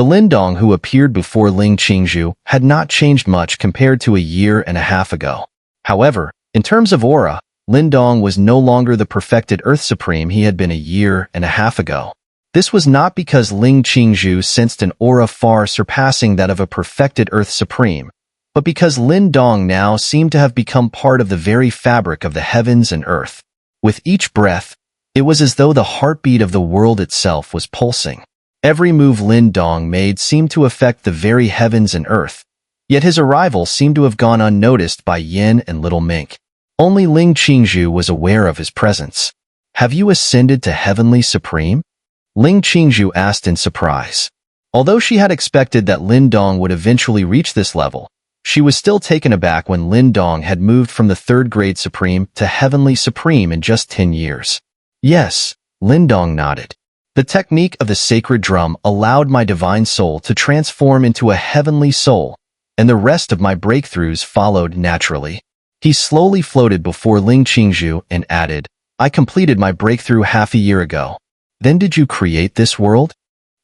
The Lin Dong who appeared before Ling Qingzhu had not changed much compared to a year and a half ago. However, in terms of aura, Lin Dong was no longer the perfected Earth Supreme he had been a year and a half ago. This was not because Ling Qingzhu sensed an aura far surpassing that of a perfected Earth Supreme, but because Lin Dong now seemed to have become part of the very fabric of the heavens and earth. With each breath, it was as though the heartbeat of the world itself was pulsing. Every move Lin Dong made seemed to affect the very heavens and earth, yet his arrival seemed to have gone unnoticed by Yin and Little Mink. Only Ling Qingzhu was aware of his presence. "Have you ascended to Heavenly Supreme?" Ling Qingzhu asked in surprise. Although she had expected that Lin Dong would eventually reach this level, she was still taken aback when Lin Dong had moved from the third grade Supreme to Heavenly Supreme in just 10 years. "Yes," Lin Dong nodded. "The technique of the sacred drum allowed my divine soul to transform into a heavenly soul, and the rest of my breakthroughs followed naturally." He slowly floated before Ling Qingzhu and added, "I completed my breakthrough half a year ago. Then did you create this world?"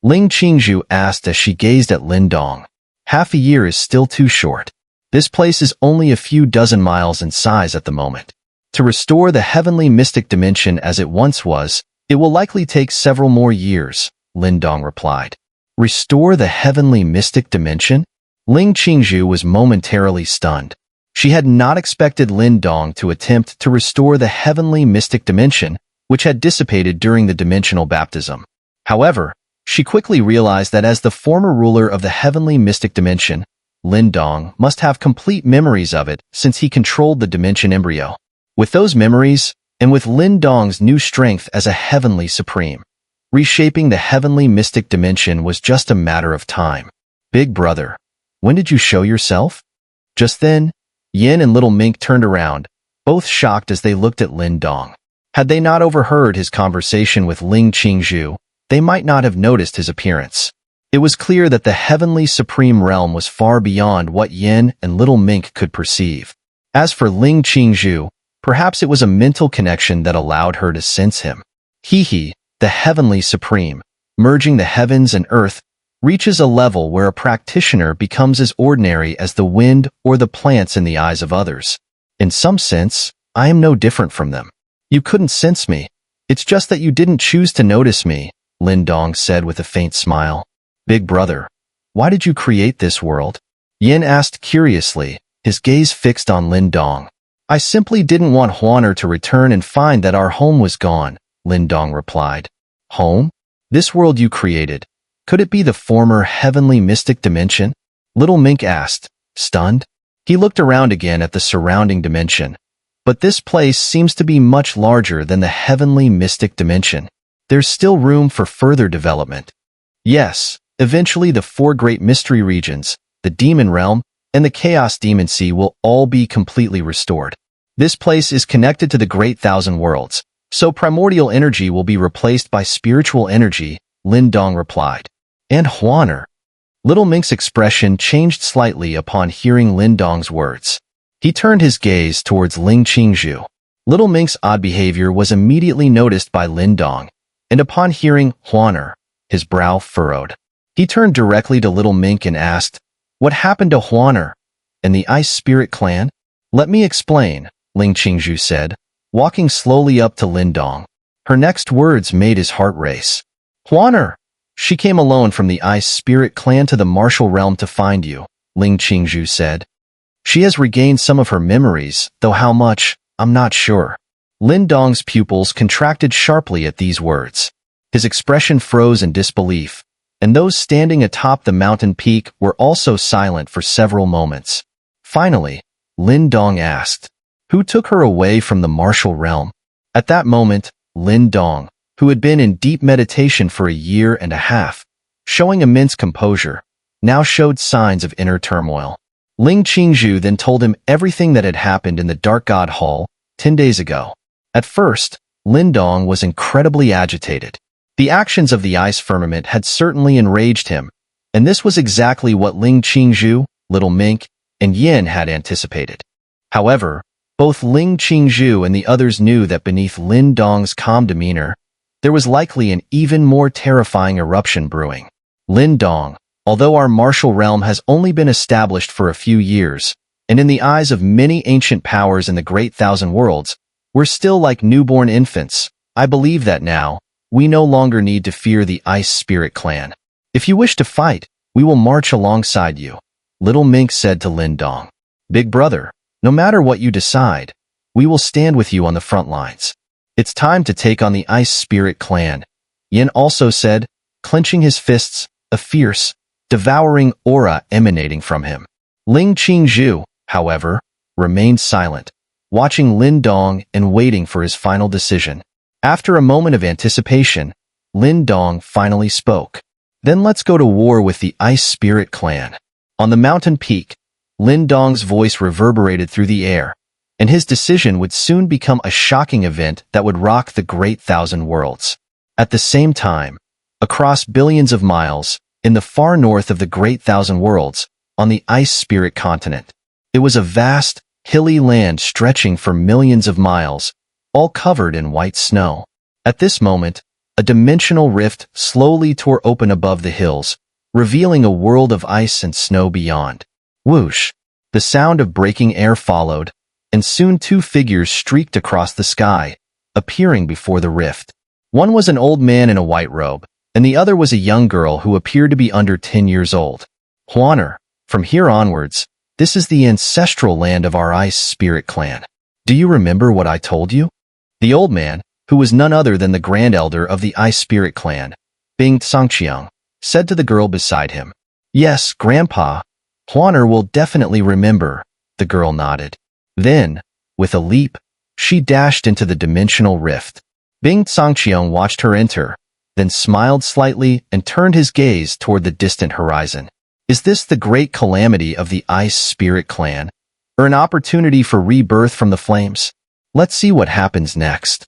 Ling Qingzhu asked as she gazed at Lin Dong. "Half a year is still too short. This place is only a few dozen miles in size at the moment. To restore the heavenly mystic dimension as it once was, it will likely take several more years," Lin Dong replied. "Restore the heavenly mystic dimension?" Ling Qingzhu was momentarily stunned. She had not expected Lin Dong to attempt to restore the heavenly mystic dimension, which had dissipated during the dimensional baptism. However, she quickly realized that as the former ruler of the heavenly mystic dimension, Lin Dong must have complete memories of it since he controlled the dimension embryo. With those memories, and with Lin Dong's new strength as a heavenly supreme, reshaping the heavenly mystic dimension was just a matter of time. "Big brother, when did you show yourself?" Just then, Yin and Little Mink turned around, both shocked as they looked at Lin Dong. Had they not overheard his conversation with Ling Qingzhu, they might not have noticed his appearance. It was clear that the heavenly supreme realm was far beyond what Yin and Little Mink could perceive. As for Ling Qingzhu, perhaps it was a mental connection that allowed her to sense him. He, the heavenly supreme, merging the heavens and earth, reaches a level where a practitioner becomes as ordinary as the wind or the plants in the eyes of others. In some sense, I am no different from them. "You couldn't sense me. It's just that you didn't choose to notice me," Lin Dong said with a faint smile. "Big brother, why did you create this world?" Yin asked curiously, his gaze fixed on Lin Dong. "I simply didn't want Huan'er to return and find that our home was gone," Lin Dong replied. "Home? This world you created, could it be the former heavenly mystic dimension?" Little Mink asked, stunned. He looked around again at the surrounding dimension. "But this place seems to be much larger than the heavenly mystic dimension. There's still room for further development." "Yes, eventually the four great mystery regions, the demon realm, and the chaos demon sea will all be completely restored. This place is connected to the great thousand worlds, so primordial energy will be replaced by spiritual energy," Lin Dong replied. "And Huan'er?" Little Mink's expression changed slightly upon hearing Lin Dong's words. He turned his gaze towards Ling Qingzhu. Little Mink's odd behavior was immediately noticed by Lin Dong, and upon hearing Huan'er, his brow furrowed. He turned directly to Little Mink and asked, "What happened to Huan'er and the Ice Spirit Clan?" "Let me explain," Ling Qingzhu said, walking slowly up to Lin Dong. Her next words made his heart race. "Huan'er! She came alone from the Ice Spirit Clan to the martial realm to find you," Ling Qingzhu said. "She has regained some of her memories, though how much, I'm not sure." Lin Dong's pupils contracted sharply at these words. His expression froze in disbelief, and those standing atop the mountain peak were also silent for several moments. Finally, Lin Dong asked, "Who took her away from the martial realm?" At that moment, Lin Dong, who had been in deep meditation for a year and a half, showing immense composure, now showed signs of inner turmoil. Ling Qingzhu then told him everything that had happened in the Dark God Hall 10 days ago. At first, Lin Dong was incredibly agitated. The actions of the ice firmament had certainly enraged him, and this was exactly what Ling Qingzhu, Little Mink, and Yin had anticipated. However, both Ling Qingzhu and the others knew that beneath Lin Dong's calm demeanor, there was likely an even more terrifying eruption brewing. Lin Dong, Although our martial realm has only been established for a few years, and in the eyes of many ancient powers in the Great Thousand Worlds, we're still like newborn infants. I believe that now, we no longer need to fear the Ice Spirit Clan. If you wish to fight, we will march alongside you, Little Mink said to Lin Dong. Big brother, no matter what you decide, we will stand with you on the front lines. It's time to take on the Ice Spirit Clan, Yin also said, clenching his fists, a fierce, devouring aura emanating from him. Ling Qingzhu, however, remained silent, watching Lin Dong and waiting for his final decision. After a moment of anticipation, Lin Dong finally spoke. Then let's go to war with the Ice Spirit Clan. On the mountain peak, Lin Dong's voice reverberated through the air, and his decision would soon become a shocking event that would rock the Great Thousand Worlds. At the same time, across billions of miles, in the far north of the Great Thousand Worlds, on the Ice Spirit continent, it was a vast, hilly land stretching for millions of miles, all covered in white snow. At this moment, a dimensional rift slowly tore open above the hills, revealing a world of ice and snow beyond. Whoosh! The sound of breaking air followed, and soon two figures streaked across the sky, appearing before the rift. One was an old man in a white robe, and the other was a young girl who appeared to be under 10 years old. Huan'er, from here onwards, this is the ancestral land of our Ice Spirit Clan. Do you remember what I told you? The old man, who was none other than the Grand Elder of the Ice Spirit Clan, Bing Sangqiang, said to the girl beside him. Yes, Grandpa. Huan'er will definitely remember, the girl nodded. Then, with a leap, she dashed into the dimensional rift. Bing Sangqiang watched her enter, then smiled slightly and turned his gaze toward the distant horizon. Is this the great calamity of the Ice Spirit Clan, or an opportunity for rebirth from the flames? Let's see what happens next.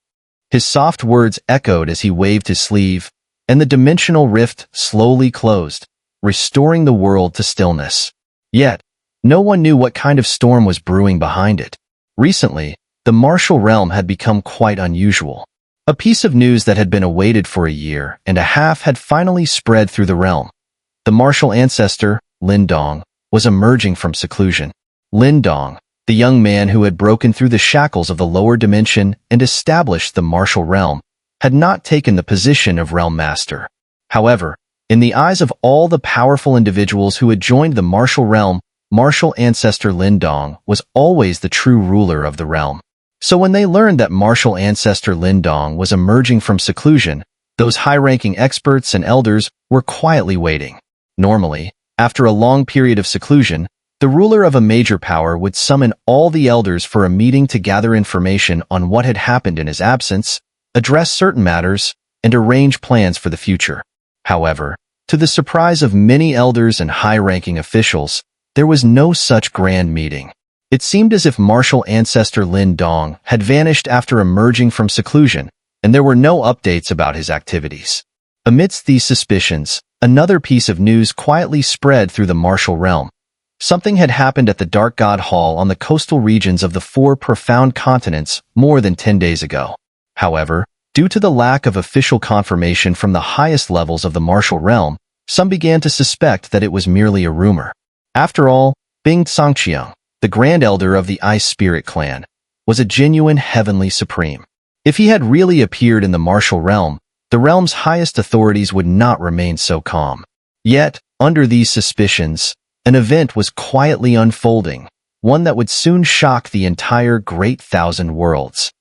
His soft words echoed as he waved his sleeve, and the dimensional rift slowly closed, restoring the world to stillness. Yet, no one knew what kind of storm was brewing behind it. Recently, the martial realm had become quite unusual. A piece of news that had been awaited for a year and a half had finally spread through the realm. The martial ancestor, Lin Dong, was emerging from seclusion. Lin Dong, the young man who had broken through the shackles of the lower dimension and established the martial realm, had not taken the position of realm master. However, in the eyes of all the powerful individuals who had joined the martial realm, martial ancestor Lin Dong was always the true ruler of the realm. So when they learned that martial ancestor Lin Dong was emerging from seclusion, those high-ranking experts and elders were quietly waiting. Normally, after a long period of seclusion, the ruler of a major power would summon all the elders for a meeting to gather information on what had happened in his absence, address certain matters, and arrange plans for the future. However, to the surprise of many elders and high-ranking officials, there was no such grand meeting. It seemed as if martial ancestor Lin Dong had vanished after emerging from seclusion, and there were no updates about his activities. Amidst these suspicions, another piece of news quietly spread through the martial realm. Something had happened at the Dark God Hall on the coastal regions of the 4 profound continents more than 10 days ago. However, due to the lack of official confirmation from the highest levels of the martial realm, some began to suspect that it was merely a rumor. After all, Bing Sangqiang, the Grand Elder of the Ice Spirit Clan, was a genuine heavenly supreme. If he had really appeared in the martial realm, the realm's highest authorities would not remain so calm. Yet, under these suspicions, an event was quietly unfolding, one that would soon shock the entire Great Thousand Worlds.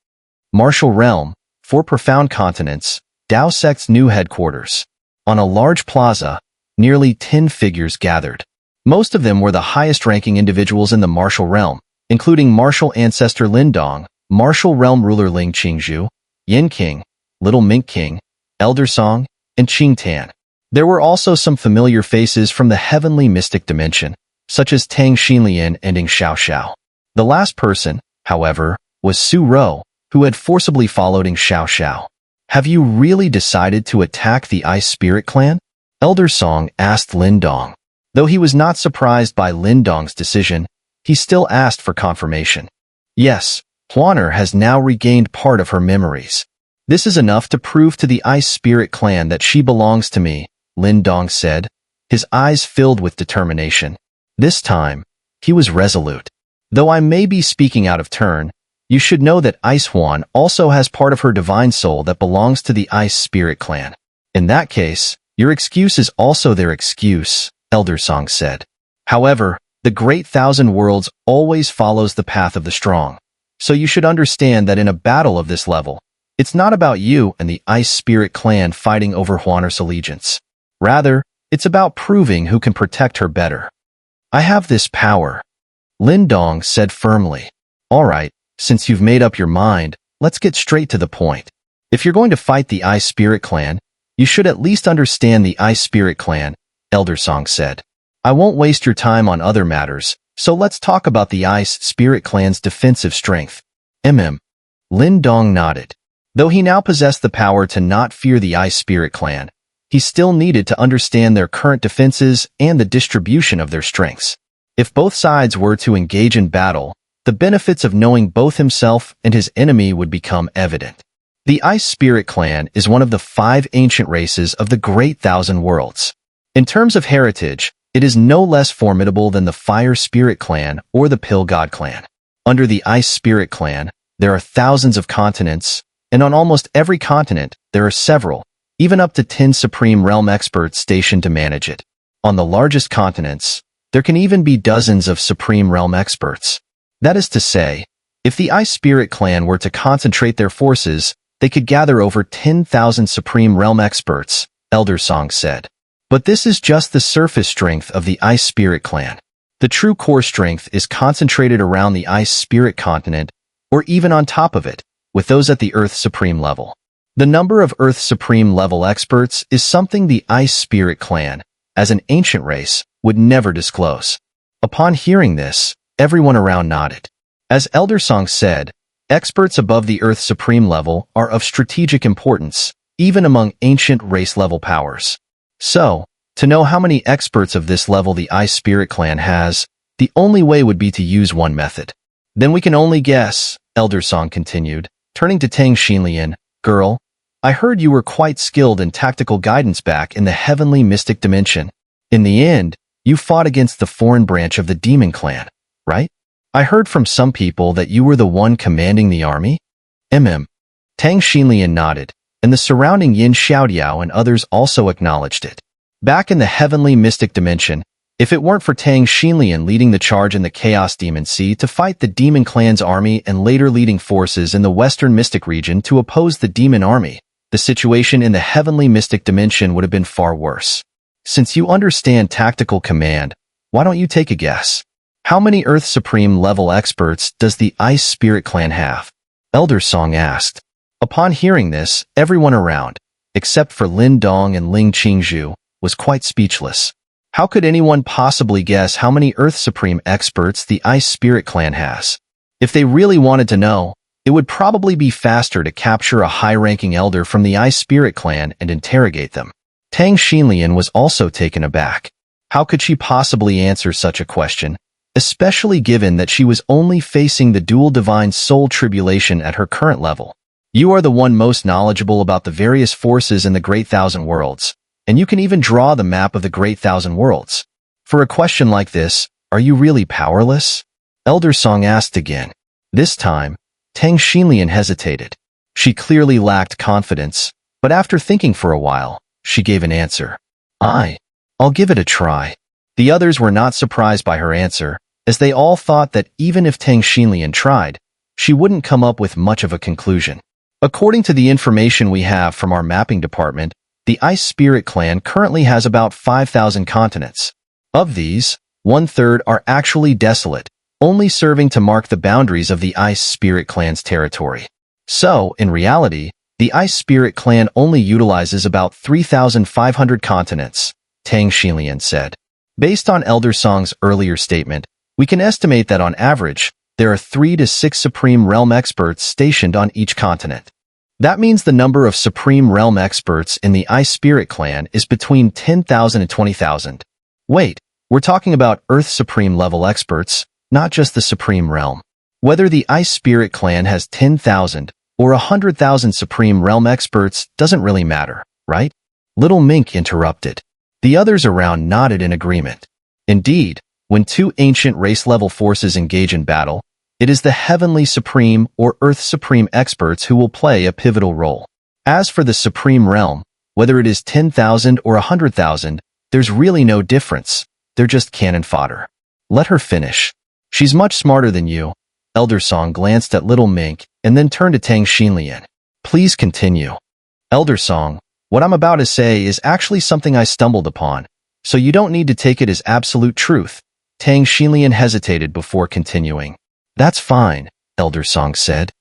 Martial Realm, 4 profound continents, Dao Sect's new headquarters. On a large plaza, nearly 10 figures gathered. Most of them were the highest-ranking individuals in the martial realm, including martial ancestor Lin Dong, martial realm ruler Ling Qingzhu, Yin King, Little Mink King, Elder Song, and Qing Tan. There were also some familiar faces from the heavenly mystic dimension, such as Tang Xinlian and Ing Xiao Xiao. The last person, however, was Su Ro, who had forcibly followed Ing Xiao Xiao. Have you really decided to attack the Ice Spirit Clan? Elder Song asked Lin Dong. Though he was not surprised by Lin Dong's decision, he still asked for confirmation. Yes, Huan'er has now regained part of her memories. This is enough to prove to the Ice Spirit Clan that she belongs to me, Lin Dong said. his eyes filled with determination. This time, he was resolute. Though I may be speaking out of turn, you should know that Ice Huan also has part of her divine soul that belongs to the Ice Spirit clan. In that case, your excuse is also their excuse, Elder Song said. However, the Great Thousand Worlds always follows the path of the strong. So you should understand that in a battle of this level, it's not about you and the Ice Spirit clan fighting over Huan'er's allegiance. Rather, it's about proving who can protect her better. I have this power, Lin Dong said firmly. All right, since you've made up your mind, let's get straight to the point. If you're going to fight the Ice Spirit clan, you should at least understand the Ice Spirit clan, Elder Song said. I won't waste your time on other matters, so let's talk about the Ice Spirit clan's defensive strength. Lin Dong nodded. Though he now possessed the power to not fear the Ice Spirit clan, he still needed to understand their current defenses and the distribution of their strengths. If both sides were to engage in battle, the benefits of knowing both himself and his enemy would become evident. The Ice Spirit clan is one of the 5 ancient races of the Great Thousand Worlds. In terms of heritage, it is no less formidable than the Fire Spirit clan or the Pill God clan. Under the Ice Spirit clan, there are thousands of continents, and on almost every continent, there are several, even up to 10 Supreme Realm experts stationed to manage it. On the largest continents, there can even be dozens of Supreme Realm experts. That is to say, if the Ice Spirit clan were to concentrate their forces, they could gather over 10,000 Supreme Realm experts, Elder Song said. But this is just the surface strength of the Ice Spirit clan. The true core strength is concentrated around the Ice Spirit continent, or even on top of it, with those at the Earth Supreme level. The number of Earth Supreme level experts is something the Ice Spirit clan, as an ancient race, would never disclose. Upon hearing this, everyone around nodded. As Elder Song said, experts above the Earth Supreme level are of strategic importance, even among ancient race-level powers. So, to know how many experts of this level the Ice Spirit clan has, the only way would be to use one method. Then we can only guess, Elder Song continued, turning to Tang Xinlian. Girl, I heard you were quite skilled in tactical guidance back in the heavenly mystic dimension. In the end, you fought against the foreign branch of the demon clan, right? I heard from some people that you were the one commanding the army? Tang Xinlian nodded, and the surrounding Yin Xiaodiao and others also acknowledged it. Back in the heavenly mystic dimension, if it weren't for Tang Xinlian leading the charge in the Chaos Demon Sea to fight the demon clan's army and later leading forces in the western mystic region to oppose the demon army, the situation in the heavenly mystic dimension would have been far worse. Since you understand tactical command, why don't you take a guess? How many Earth Supreme level experts does the Ice Spirit clan have? Elder Song asked. Upon hearing this, everyone around, except for Lin Dong and Ling Qingzhu, was quite speechless. How could anyone possibly guess how many Earth Supreme experts the Ice Spirit clan has? If they really wanted to know, it would probably be faster to capture a high-ranking elder from the Ice Spirit clan and interrogate them. Tang Xinlian was also taken aback. How could she possibly answer such a question, especially given that she was only facing the dual divine soul tribulation at her current level? You are the one most knowledgeable about the various forces in the Great Thousand Worlds, and you can even draw the map of the Great Thousand Worlds. For a question like this, are you really powerless? Elder Song asked again. This time, Tang Xinlian hesitated. She clearly lacked confidence, but after thinking for a while, she gave an answer. I'll give it a try. The others were not surprised by her answer, as they all thought that even if Tang Xinlian tried, she wouldn't come up with much of a conclusion. According to the information we have from our mapping department, the Ice Spirit clan currently has about 5,000 continents. Of these, 1/3 are actually desolate, only serving to mark the boundaries of the Ice Spirit clan's territory. So, in reality, the Ice Spirit clan only utilizes about 3,500 continents, Tang Xinlian said. Based on Elder Song's earlier statement, we can estimate that on average, there are 3 to 6 Supreme Realm experts stationed on each continent. That means the number of Supreme Realm experts in the Ice Spirit clan is between 10,000 and 20,000. Wait, we're talking about Earth Supreme level experts, not just the Supreme Realm. Whether the Ice Spirit clan has 10,000 or 100,000 Supreme Realm experts doesn't really matter, right? Little Mink interrupted. The others around nodded in agreement. Indeed, when two ancient race-level forces engage in battle, it is the Heavenly Supreme or Earth Supreme experts who will play a pivotal role. As for the Supreme Realm, whether it is 10,000 or 100,000, there's really no difference. They're just cannon fodder. Let her finish. She's much smarter than you. Elder Song glanced at Little Mink and then turned to Tang Xinlian. Please continue. Elder Song, what I'm about to say is actually something I stumbled upon, so you don't need to take it as absolute truth. Tang Xinlian hesitated before continuing. That's fine, Elder Song said.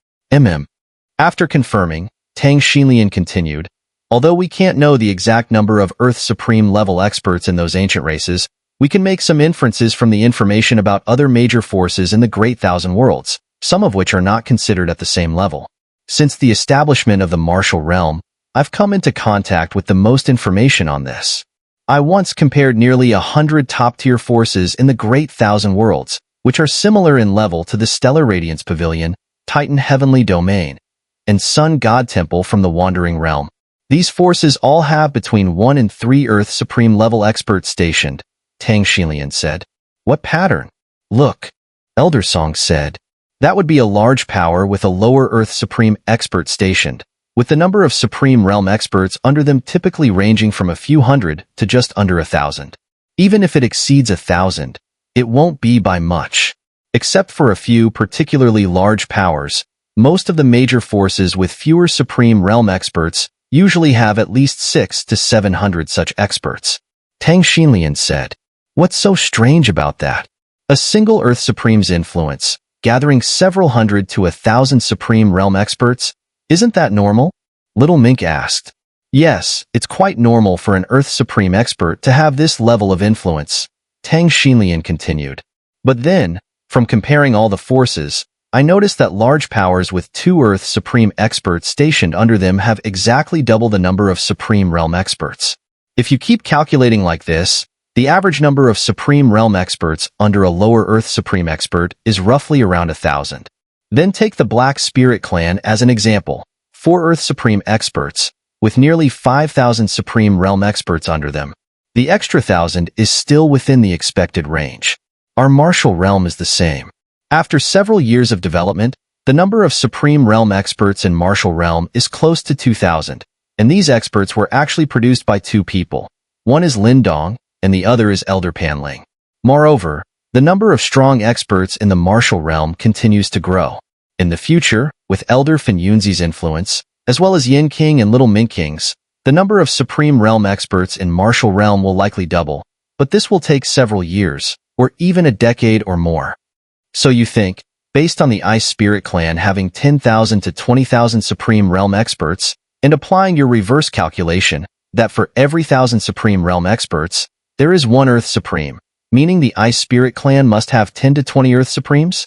After confirming, Tang Xinlian continued, although we can't know the exact number of Earth Supreme level experts in those ancient races, we can make some inferences from the information about other major forces in the Great Thousand Worlds, some of which are not considered at the same level. Since the establishment of the martial realm, I've come into contact with the most information on this. I once compared nearly 100 top-tier forces in the Great Thousand Worlds, which are similar in level to the Stellar Radiance Pavilion, Titan Heavenly Domain, and Sun God Temple from the Wandering Realm. These forces all have between 1 and 3 Earth Supreme level experts stationed, Tang Xinlian said. What pattern? Look, Elder Song said. That would be a large power with a lower Earth Supreme expert stationed, with the number of Supreme Realm experts under them typically ranging from a few hundred to just under 1,000. Even if it exceeds 1,000, it won't be by much. Except for a few particularly large powers, most of the major forces with fewer Supreme Realm experts usually have at least 600 to 700 such experts. Tang Xinlian said. What's so strange about that? A single Earth Supreme's influence, gathering several hundred to 1,000 Supreme Realm experts, isn't that normal? Little Mink asked. Yes, it's quite normal for an Earth Supreme expert to have this level of influence, Tang Xinlian continued. But then, from comparing all the forces, I noticed that large powers with 2 Earth Supreme experts stationed under them have exactly double the number of Supreme Realm experts. If you keep calculating like this, the average number of Supreme Realm experts under a lower Earth Supreme expert is roughly around 1,000. Then take the Black Spirit Clan as an example, 4 Earth Supreme experts, with nearly 5,000 Supreme Realm experts under them. The extra 1,000 is still within the expected range. Our martial realm is the same. After several years of development, the number of Supreme Realm experts in martial realm is close to 2,000, and these experts were actually produced by 2 people. One is Lin Dong, and the other is Elder Panling. Moreover, the number of strong experts in the martial realm continues to grow. In the future, with Elder Fan Yunzi's influence, as well as Yin King and Little Mink King's, the number of Supreme Realm experts in martial realm will likely double, but this will take several years, or even a decade or more. So you think, based on the Ice Spirit Clan having 10,000 to 20,000 Supreme Realm experts, and applying your reverse calculation, that for every 1,000 Supreme Realm experts, there is 1 Earth Supreme, meaning the Ice Spirit Clan must have 10 to 20 Earth Supremes?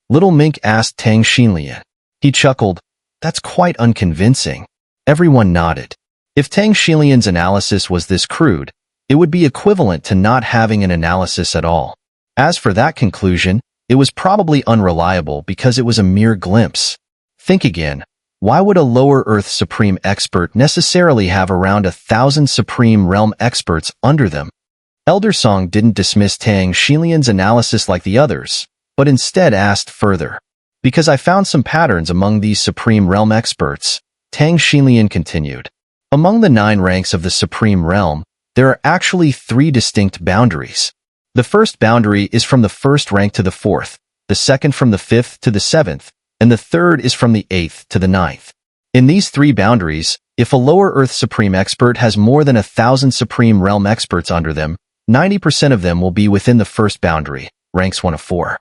Little Mink asked Tang Xinlian. He chuckled. That's quite unconvincing. Everyone nodded. If Tang Xinlian's analysis was this crude, it would be equivalent to not having an analysis at all. As for that conclusion, it was probably unreliable because it was a mere glimpse. Think again. Why would a lower Earth Supreme expert necessarily have around 1,000 Supreme Realm experts under them? Elder Song didn't dismiss Tang Xinlian's analysis like the others, but instead asked further. Because I found some patterns among these Supreme Realm experts, Tang Xinlian continued. Among the 9 ranks of the Supreme Realm, there are actually 3 distinct boundaries. The first boundary is from the 1st rank to the 4th, the second from the 5th to the 7th, and the third is from the 8th to the 9th. In these 3 boundaries, if a lower Earth Supreme expert has more than 1,000 Supreme Realm experts under them, 90% of them will be within the first boundary, ranks 1 of 4.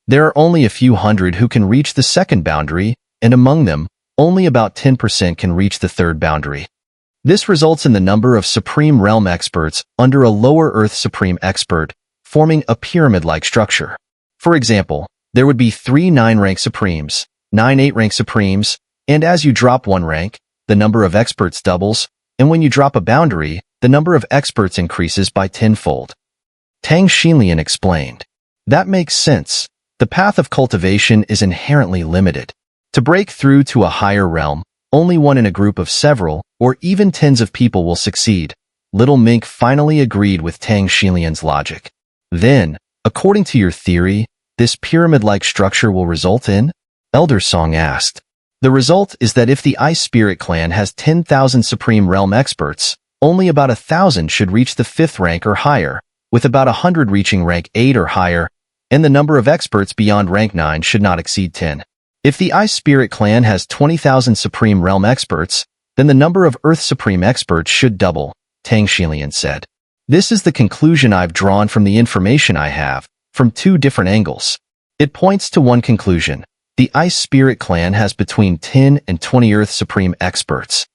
There are only a few hundred who can reach the second boundary, and among them, only about 10% can reach the third boundary. This results in the number of Supreme Realm experts under a lower Earth Supreme expert, forming a pyramid-like structure. For example, there would be 3 9-rank Supremes, 9 8-rank Supremes, and as you drop 1 rank, the number of experts doubles, and when you drop a boundary, the number of experts increases by 10-fold. Tang Xinlian explained. That makes sense. The path of cultivation is inherently limited. To break through to a higher realm, only one in a group of several, or even tens of people will succeed. Little Mink finally agreed with Tang Xilian's logic. Then, according to your theory, this pyramid-like structure will result in? Elder Song asked. The result is that if the Ice Spirit clan has 10,000 Supreme Realm experts, only about 1,000 should reach the 5th rank or higher, with about 100 reaching rank 8 or higher, and the number of experts beyond rank 9 should not exceed 10. If the Ice Spirit clan has 20,000 Supreme Realm experts, then the number of Earth Supreme experts should double, Tang Xilian said. This is the conclusion I've drawn from the information I have, from 2 different angles. It points to one conclusion. The Ice Spirit clan has between 10 and 20 Earth Supreme experts.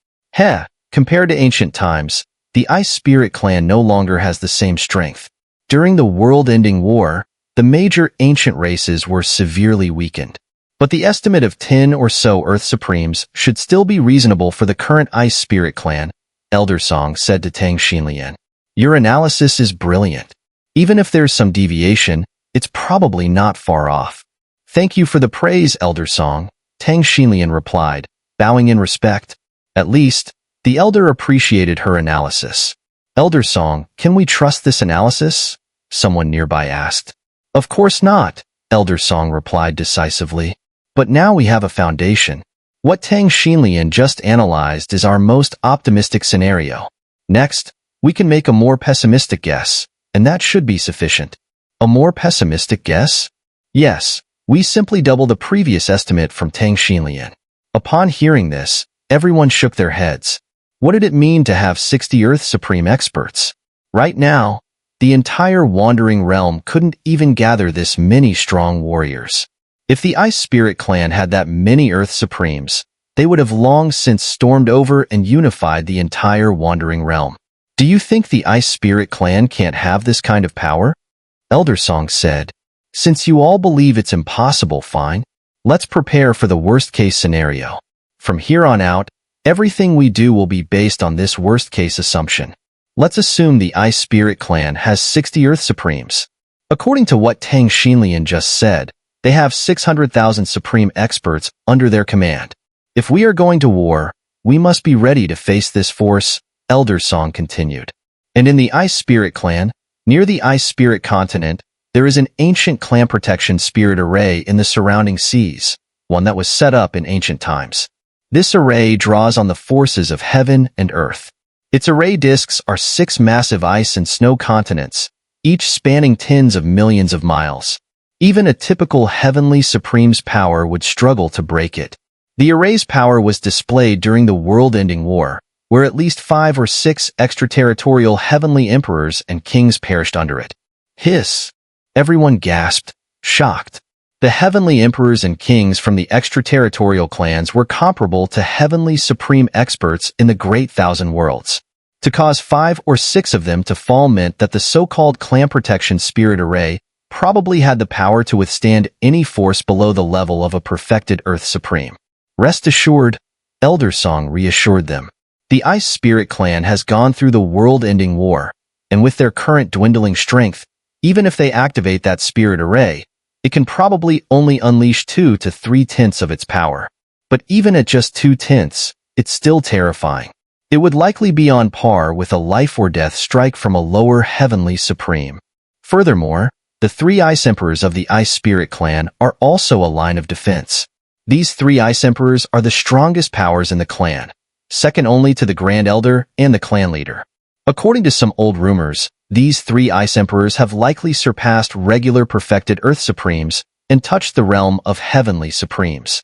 Compared to ancient times, the Ice Spirit clan no longer has the same strength. During the world-ending war, the major ancient races were severely weakened. But the estimate of 10 or so Earth Supremes should still be reasonable for the current Ice Spirit clan, Elder Song said to Tang Xilian. Your analysis is brilliant. Even if there's some deviation, it's probably not far off. Thank you for the praise, Elder Song, Tang Xilian replied, bowing in respect. At least, the elder appreciated her analysis. Elder Song, can we trust this analysis? Someone nearby asked. Of course not, Elder Song replied decisively. But now we have a foundation. What Tang Xilian just analyzed is our most optimistic scenario. Next, we can make a more pessimistic guess, and that should be sufficient. A more pessimistic guess? Yes, we simply double the previous estimate from Tang Xilian. Upon hearing this, everyone shook their heads. What did it mean to have 60 Earth Supreme experts? Right now, the entire Wandering Realm couldn't even gather this many strong warriors. If the Ice Spirit clan had that many Earth Supremes, they would have long since stormed over and unified the entire Wandering Realm. Do you think the Ice Spirit clan can't have this kind of power? Elder Song said. Since you all believe it's impossible, fine. Let's prepare for the worst-case scenario. From here on out, everything we do will be based on this worst-case assumption. Let's assume the Ice Spirit clan has 60 Earth Supremes. According to what Tang Xilian just said, they have 600,000 Supreme experts under their command. If we are going to war, we must be ready to face this force, Elder Song continued. And in the Ice Spirit clan, near the Ice Spirit continent, there is an ancient clan protection spirit array in the surrounding seas, one that was set up in ancient times. This array draws on the forces of heaven and earth. Its array disks are 6 massive ice and snow continents, each spanning tens of millions of miles. Even a typical Heavenly Supreme's power would struggle to break it. The array's power was displayed during the world-ending war, where at least 5 or 6 extraterritorial Heavenly Emperors and Kings perished under it. Hiss! Everyone gasped, shocked. The Heavenly Emperors and Kings from the extraterritorial clans were comparable to Heavenly Supreme experts in the Great Thousand Worlds. To cause 5 or 6 of them to fall meant that the so-called Clan Protection Spirit Array probably had the power to withstand any force below the level of a perfected Earth Supreme. Rest assured, Elder Song reassured them. The Ice Spirit clan has gone through the world-ending war, and with their current dwindling strength, even if they activate that Spirit Array, it can probably only unleash 2 to 3/10 of its power. But even at just 2/10, it's still terrifying. It would likely be on par with a life-or-death strike from a lower Heavenly Supreme. Furthermore, the 3 Ice Emperors of the Ice Spirit clan are also a line of defense. These 3 Ice Emperors are the strongest powers in the clan, second only to the Grand Elder and the clan leader. According to some old rumors, these 3 Ice Emperors have likely surpassed regular perfected Earth Supremes and touched the realm of Heavenly Supremes.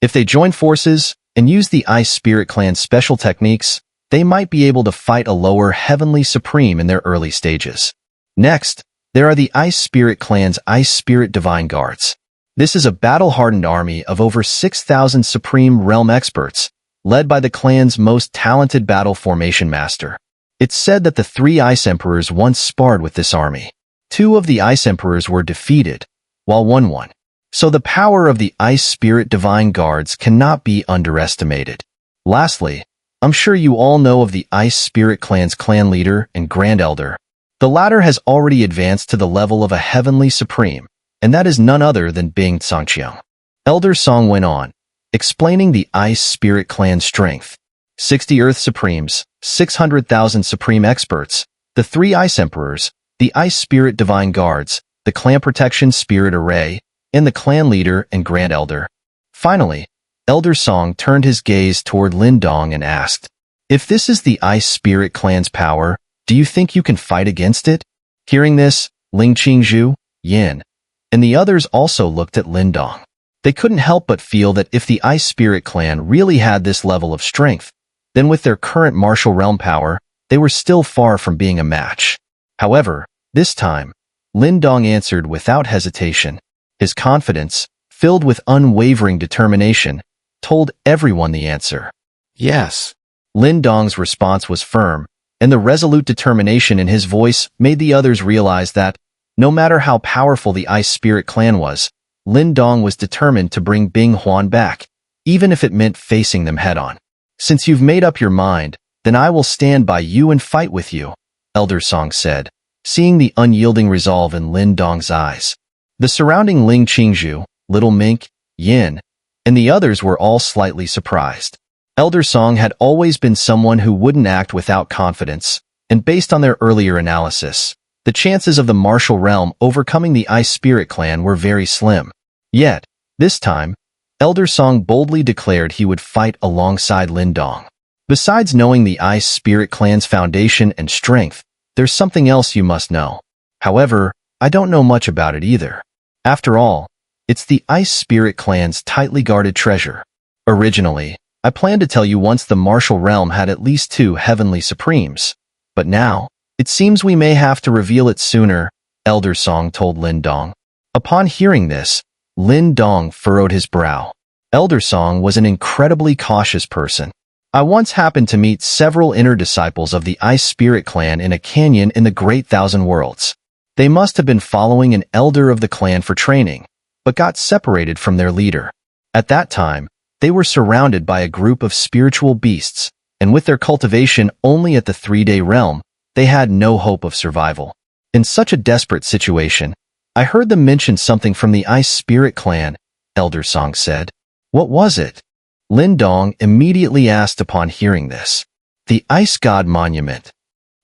If they join forces and use the Ice Spirit clan's special techniques, they might be able to fight a lower Heavenly Supreme in their early stages. Next, there are the Ice Spirit clan's Ice Spirit Divine Guards. This is a battle-hardened army of over 6,000 Supreme Realm experts, led by the clan's most talented battle formation master. It's said that the 3 Ice Emperors once sparred with this army. 2 of the Ice Emperors were defeated, while 1 won. So the power of the Ice Spirit Divine Guards cannot be underestimated. Lastly, I'm sure you all know of the Ice Spirit clan's clan leader and Grand Elder. The latter has already advanced to the level of a Heavenly Supreme, and that is none other than Bing Tsangqiang. Elder Song went on, explaining the Ice Spirit clan's strength. 60 Earth Supremes, 600,000 Supreme Experts, the 3 Ice Emperors, the Ice Spirit Divine Guards, the Clan Protection Spirit Array, and the Clan Leader and Grand Elder. Finally, Elder Song turned his gaze toward Lin Dong and asked, "If this is the Ice Spirit Clan's power, do you think you can fight against it?" Hearing this, Ling Qingzhu, Yin, and the others also looked at Lin Dong. They couldn't help but feel that if the Ice Spirit Clan really had this level of strength, then with their current martial realm power, they were still far from being a match. However, this time, Lin Dong answered without hesitation. His confidence, filled with unwavering determination, told everyone the answer. Yes. Lin Dong's response was firm, and the resolute determination in his voice made the others realize that, no matter how powerful the Ice Spirit Clan was, Lin Dong was determined to bring Bing Huan back, even if it meant facing them head-on. "Since you've made up your mind, then I will stand by you and fight with you," Elder Song said, seeing the unyielding resolve in Lin Dong's eyes. The surrounding Ling Qingzhu, Little Mink, Yin, and the others were all slightly surprised. Elder Song had always been someone who wouldn't act without confidence, and based on their earlier analysis, the chances of the martial realm overcoming the Ice Spirit Clan were very slim. Yet, this time, Elder Song boldly declared he would fight alongside Lin Dong. Besides knowing the Ice Spirit Clan's foundation and strength, there's something else you must know. However, I don't know much about it either. After all, it's the Ice Spirit Clan's tightly guarded treasure. Originally, I planned to tell you once the martial realm had at least 2 Heavenly Supremes, but now, it seems we may have to reveal it sooner, Elder Song told Lin Dong. Upon hearing this, Lin Dong furrowed his brow. Elder Song was an incredibly cautious person. I once happened to meet several inner disciples of the Ice Spirit Clan in a canyon in the Great Thousand Worlds. They must have been following an elder of the clan for training, but got separated from their leader. At that time, they were surrounded by a group of spiritual beasts, and with their cultivation only at the 3-day realm, they had no hope of survival. In such a desperate situation, I heard them mention something from the Ice Spirit Clan, Elder Song said. What was it? Lin Dong immediately asked upon hearing this. The Ice God Monument.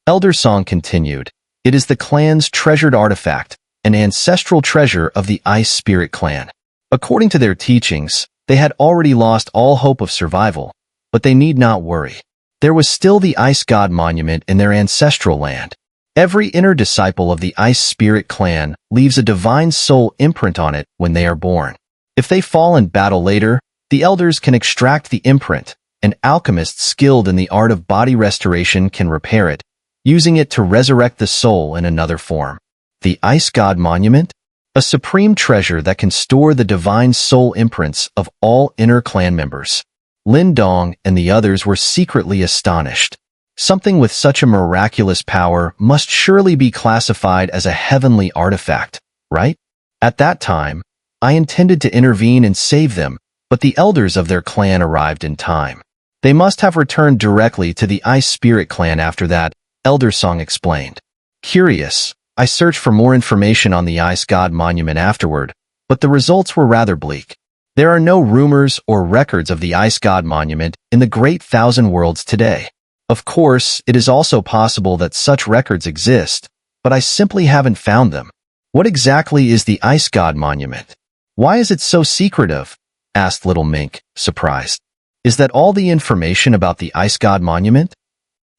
Elder Song continued. It is the clan's treasured artifact, an ancestral treasure of the Ice Spirit Clan. According to their teachings, they had already lost all hope of survival, but they need not worry. There was still the Ice God Monument in their ancestral land. Every inner disciple of the Ice Spirit Clan leaves a divine soul imprint on it when they are born. If they fall in battle later, the elders can extract the imprint, and alchemists skilled in the art of body restoration can repair it, using it to resurrect the soul in another form. The Ice God Monument? A supreme treasure that can store the divine soul imprints of all inner clan members. Lin Dong and the others were secretly astonished. Something with such a miraculous power must surely be classified as a heavenly artifact, right? At that time, I intended to intervene and save them, but the elders of their clan arrived in time. They must have returned directly to the Ice Spirit Clan after that, Elder Song explained. Curious, I searched for more information on the Ice God Monument afterward, but the results were rather bleak. There are no rumors or records of the Ice God Monument in the Great Thousand Worlds today. Of course, it is also possible that such records exist, but I simply haven't found them. What exactly is the Ice God Monument? Why is it so secretive? Asked Little Mink, surprised. Is that all the information about the Ice God Monument?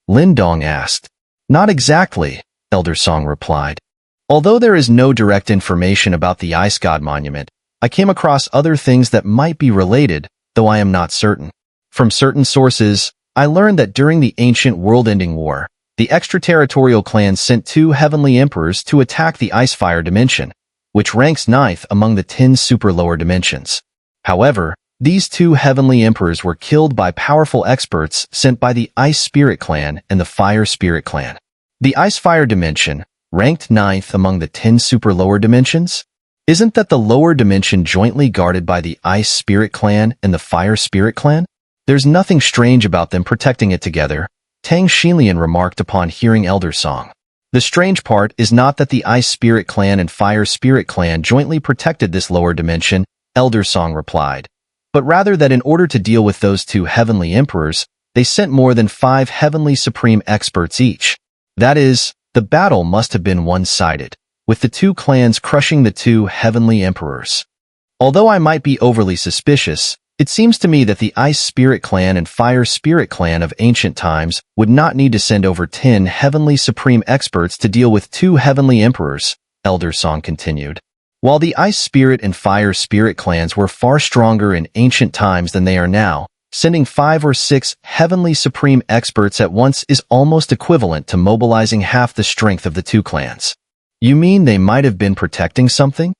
Lin Dong asked. Not exactly, Elder Song replied. Although there is no direct information about the Ice God Monument, I came across other things that might be related, though I am not certain. From certain sources, I learned that during the ancient world-ending war, the extraterritorial clans sent 2 heavenly emperors to attack the Ice-Fire dimension, which ranks 9th among the 10 super lower dimensions. However, these 2 heavenly emperors were killed by powerful experts sent by the Ice Spirit Clan and the Fire Spirit Clan. The Ice-Fire dimension, ranked 9th among the 10 super lower dimensions? Isn't that the lower dimension jointly guarded by the Ice Spirit Clan and the Fire Spirit Clan? There's nothing strange about them protecting it together, Tang Xinlian remarked upon hearing Elder Song. The strange part is not that the Ice Spirit Clan and Fire Spirit Clan jointly protected this lower dimension, Elder Song replied, but rather that in order to deal with those 2 heavenly emperors, they sent more than 5 Heavenly Supreme experts each. That is, the battle must have been one-sided, with the two clans crushing the two Heavenly Emperors. Although I might be overly suspicious, it seems to me that the Ice Spirit Clan and Fire Spirit Clan of ancient times would not need to send over 10 Heavenly Supreme experts to deal with 2 Heavenly Emperors, Elder Song continued. While the Ice Spirit and Fire Spirit clans were far stronger in ancient times than they are now, sending 5 or 6 Heavenly Supreme experts at once is almost equivalent to mobilizing half the strength of the two clans. You mean they might have been protecting something?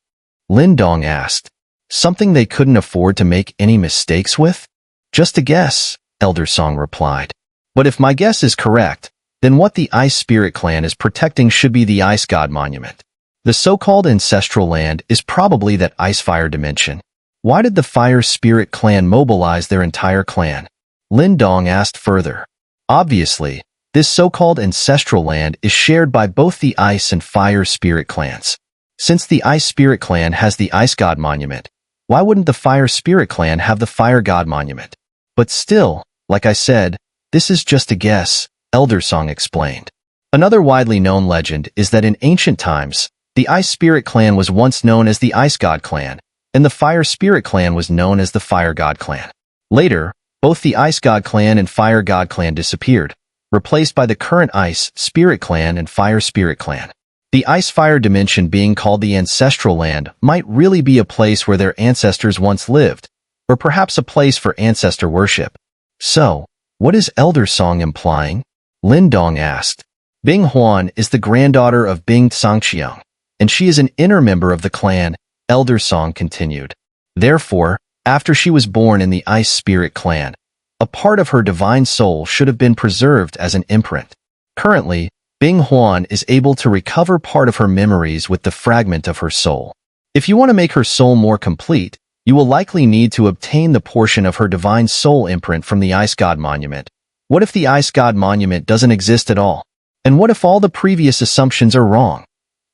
Lin Dong asked. Something they couldn't afford to make any mistakes with? Just a guess, Elder Song replied. But if my guess is correct, then what the Ice Spirit Clan is protecting should be the Ice God Monument. The so-called ancestral land is probably that ice-fire dimension. Why did the Fire Spirit Clan mobilize their entire clan? Lin Dong asked further. Obviously, this so-called ancestral land is shared by both the Ice and Fire Spirit clans. Since the Ice Spirit Clan has the Ice God Monument, why wouldn't the Fire Spirit Clan have the Fire God Monument? But still, like I said, this is just a guess, Elder Song explained. Another widely known legend is that in ancient times, the Ice Spirit Clan was once known as the Ice God Clan, and the Fire Spirit Clan was known as the Fire God Clan. Later, both the Ice God Clan and Fire God Clan disappeared, replaced by the current Ice Spirit Clan and Fire Spirit Clan. The Ice-Fire dimension being called the ancestral land might really be a place where their ancestors once lived, or perhaps a place for ancestor worship. So, what is Elder Song implying? Lin Dong asked. Bing Huan is the granddaughter of Bing Tsangqiang, and she is an inner member of the clan, Elder Song continued. Therefore, after she was born in the Ice Spirit Clan, a part of her divine soul should have been preserved as an imprint. Currently, Bing Huan is able to recover part of her memories with the fragment of her soul. If you want to make her soul more complete, you will likely need to obtain the portion of her divine soul imprint from the Ice God Monument. What if the Ice God Monument doesn't exist at all? And what if all the previous assumptions are wrong?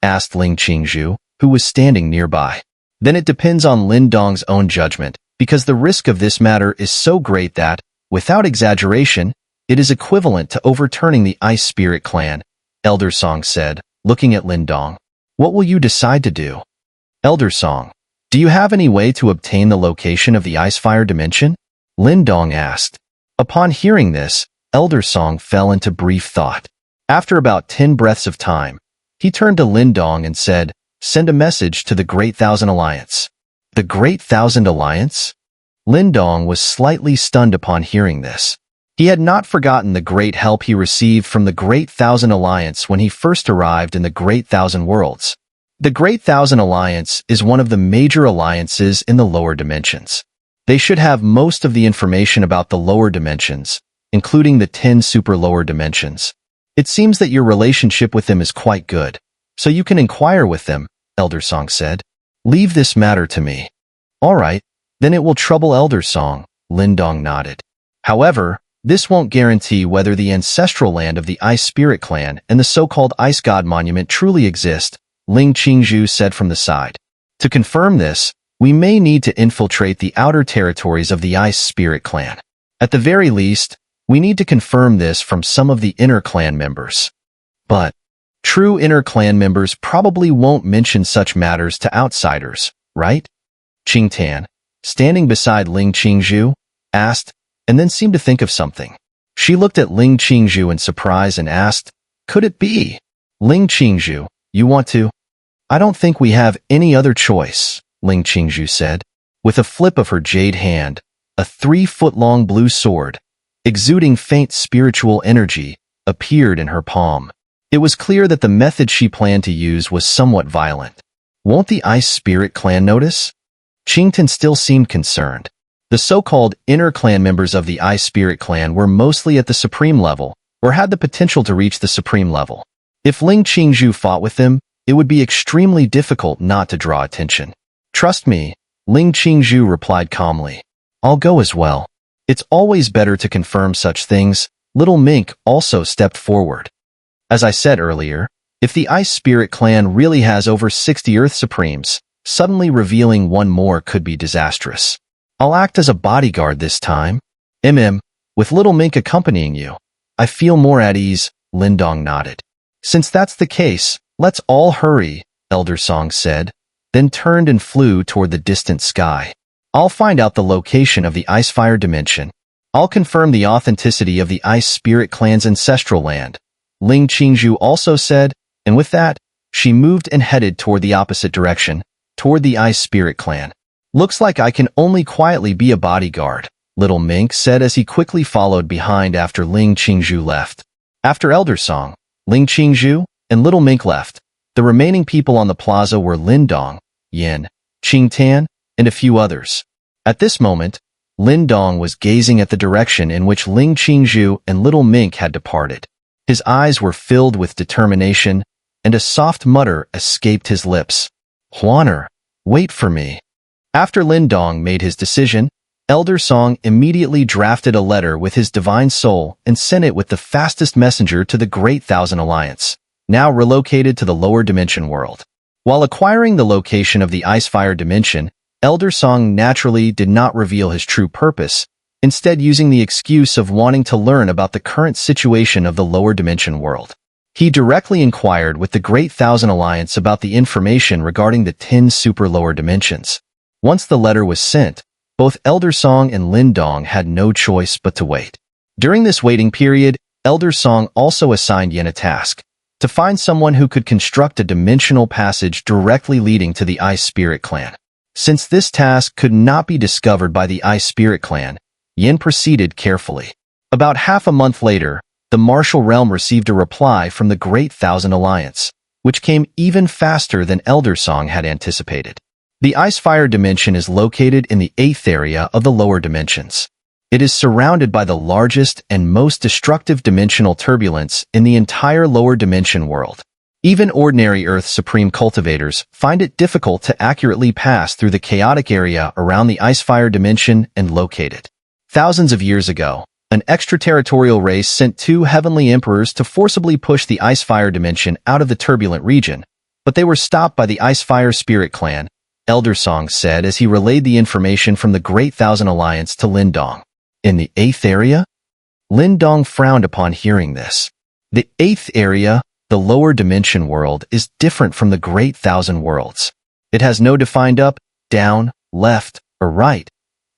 Asked Ling Qingzhu, who was standing nearby. Then it depends on Lin Dong's own judgment, because the risk of this matter is so great that, without exaggeration, it is equivalent to overturning the Ice Spirit Clan, Elder Song said, looking at Lin Dong. What will you decide to do? Elder Song, do you have any way to obtain the location of the Ice-Fire dimension? Lin Dong asked. Upon hearing this, Elder Song fell into brief thought. After about 10 breaths of time, he turned to Lin Dong and said, "Send a message to the Great Thousand Alliance." The Great Thousand Alliance? Lin Dong was slightly stunned upon hearing this. He had not forgotten the great help he received from the Great Thousand Alliance when he first arrived in the Great Thousand Worlds. The Great Thousand Alliance is one of the major alliances in the lower dimensions. They should have most of the information about the lower dimensions, including the 10 super lower dimensions. It seems that your relationship with them is quite good, so you can inquire with them, Elder Song said. Leave this matter to me. All right, then it will trouble Elder Song, Lin Dong nodded. However, this won't guarantee whether the ancestral land of the Ice Spirit Clan and the so-called Ice God Monument truly exist, Ling Qingzhu said from the side. To confirm this, we may need to infiltrate the outer territories of the Ice Spirit Clan. At the very least, we need to confirm this from some of the inner clan members. But true inner clan members probably won't mention such matters to outsiders, right? Qing Tan, standing beside Ling Qingzhu, asked, and then seemed to think of something. She looked at Ling Qingzhu in surprise and asked, "Could it be? Ling Qingzhu, you want to?" "I don't think we have any other choice," Ling Qingzhu said. With a flip of her jade hand, a 3-foot-long blue sword, exuding faint spiritual energy, appeared in her palm. It was clear that the method she planned to use was somewhat violent. Won't the Ice Spirit Clan notice? Qingtan still seemed concerned. The so-called inner clan members of the Ice Spirit Clan were mostly at the supreme level, or had the potential to reach the supreme level. If Ling Qingzhu fought with them, it would be extremely difficult not to draw attention. "Trust me," Ling Qingzhu replied calmly. "I'll go as well. It's always better to confirm such things." Little Mink also stepped forward. As I said earlier, if the Ice Spirit Clan really has over 60 Earth Supremes, suddenly revealing one more could be disastrous. I'll act as a bodyguard this time. With Little Mink accompanying you, I feel more at ease, Lin Dong nodded. Since that's the case, let's all hurry, Elder Song said, then turned and flew toward the distant sky. I'll find out the location of the Icefire dimension. I'll confirm the authenticity of the Ice Spirit Clan's ancestral land, Ling Qingzhu also said, and with that, she moved and headed toward the opposite direction, toward the Ice Spirit Clan. Looks like I can only quietly be a bodyguard, Little Mink said as he quickly followed behind after Ling Qingzhu left. After Elder Song, Ling Qingzhu, and Little Mink left, the remaining people on the plaza were Lin Dong, Yin, Qingtan, and a few others. At this moment, Lin Dong was gazing at the direction in which Ling Qingzhu and Little Mink had departed. His eyes were filled with determination, and a soft mutter escaped his lips. Huan'er, wait for me. After Lin Dong made his decision, Elder Song immediately drafted a letter with his divine soul and sent it with the fastest messenger to the Great Thousand Alliance, now relocated to the lower dimension world. While acquiring the location of the Icefire dimension, Elder Song naturally did not reveal his true purpose, instead using the excuse of wanting to learn about the current situation of the lower dimension world. He directly inquired with the Great Thousand Alliance about the information regarding the 10 super lower dimensions. Once the letter was sent, both Elder Song and Lin Dong had no choice but to wait. During this waiting period, Elder Song also assigned Yin a task, to find someone who could construct a dimensional passage directly leading to the Ice Spirit Clan. Since this task could not be discovered by the Ice Spirit Clan, Yin proceeded carefully. About half a month later, the Martial Realm received a reply from the Great Thousand Alliance, which came even faster than Elder Song had anticipated. The Icefire dimension is located in the 8th area of the lower dimensions. It is surrounded by the largest and most destructive dimensional turbulence in the entire lower dimension world. Even ordinary Earth Supreme cultivators find it difficult to accurately pass through the chaotic area around the Icefire dimension and locate it. Thousands of years ago, an extraterritorial race sent 2 heavenly emperors to forcibly push the Icefire dimension out of the turbulent region, but they were stopped by the Icefire Spirit Clan, Elder Song said as he relayed the information from the Great Thousand Alliance to Lin Dong. In the 8th area? Lin Dong frowned upon hearing this. The 8th area, the lower dimension world, is different from the Great Thousand Worlds. It has no defined up, down, left, or right,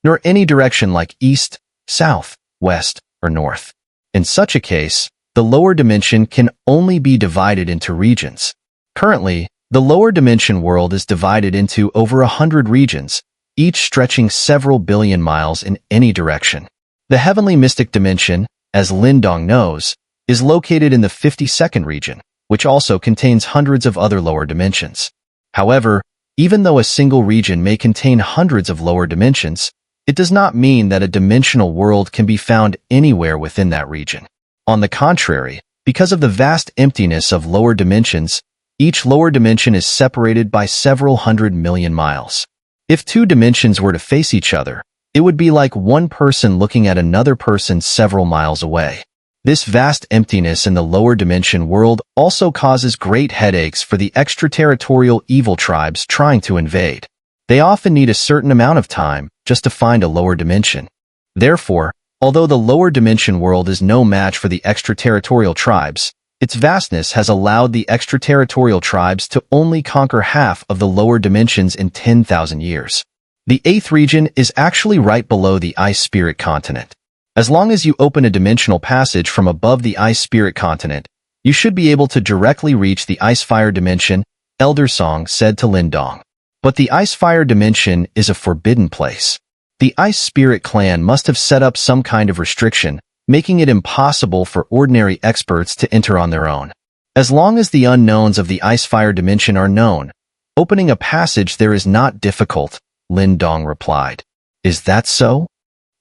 nor any direction like east, south, west, or north. In such a case, the lower dimension can only be divided into regions. Currently, the lower dimension world is divided into over 100 regions, each stretching several billion miles in any direction. The Heavenly Mystic Dimension, as Lin Dong knows, is located in the 52nd region, which also contains hundreds of other lower dimensions. However, even though a single region may contain hundreds of lower dimensions, it does not mean that a dimensional world can be found anywhere within that region. On the contrary, because of the vast emptiness of lower dimensions, each lower dimension is separated by several 100 million miles. If 2 dimensions were to face each other, it would be like one person looking at another person several miles away. This vast emptiness in the lower dimension world also causes great headaches for the extraterritorial evil tribes trying to invade. They often need a certain amount of time just to find a lower dimension. Therefore, although the lower dimension world is no match for the extraterritorial tribes, its vastness has allowed the extraterritorial tribes to only conquer half of the lower dimensions in 10,000 years. The 8th region is actually right below the Ice Spirit continent. As long as you open a dimensional passage from above the Ice Spirit continent, you should be able to directly reach the Icefire dimension, Elder Song said to Lin Dong. But the Icefire dimension is a forbidden place. The Ice Spirit Clan must have set up some kind of restriction, making it impossible for ordinary experts to enter on their own. As long as the unknowns of the Icefire dimension are known, opening a passage there is not difficult, Lin Dong replied. Is that so?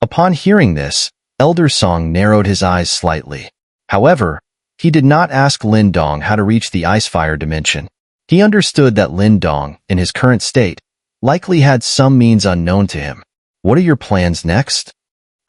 Upon hearing this, Elder Song narrowed his eyes slightly. However, he did not ask Lin Dong how to reach the Icefire dimension. He understood that Lin Dong, in his current state, likely had some means unknown to him. What are your plans next?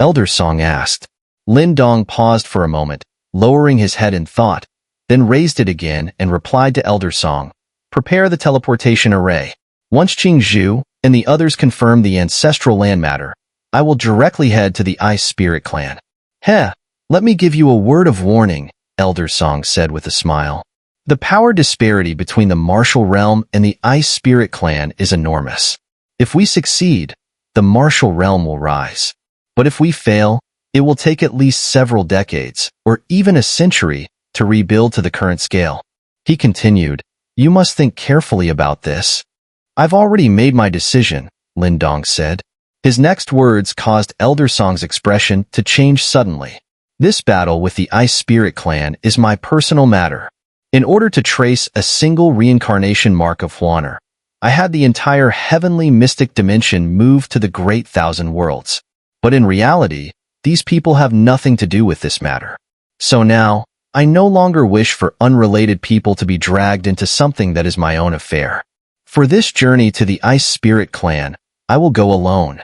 Elder Song asked. Lin Dong paused for a moment, lowering his head in thought, then raised it again and replied to Elder Song. Prepare the teleportation array. Once Qingzhu and the others confirm the ancestral land matter, I will directly head to the Ice Spirit Clan. Heh, let me give you a word of warning, Elder Song said with a smile. The power disparity between the martial realm and the Ice Spirit clan is enormous. If we succeed, the martial realm will rise. But if we fail, it will take at least several decades, or even a century, to rebuild to the current scale. He continued, You must think carefully about this. I've already made my decision, Lin Dong said. His next words caused Elder Song's expression to change suddenly. This battle with the Ice Spirit clan is my personal matter. In order to trace a single reincarnation mark of Huan'er, I had the entire heavenly mystic dimension moved to the Great Thousand Worlds. But in reality, these people have nothing to do with this matter. So now, I no longer wish for unrelated people to be dragged into something that is my own affair. For this journey to the Ice Spirit clan, I will go alone.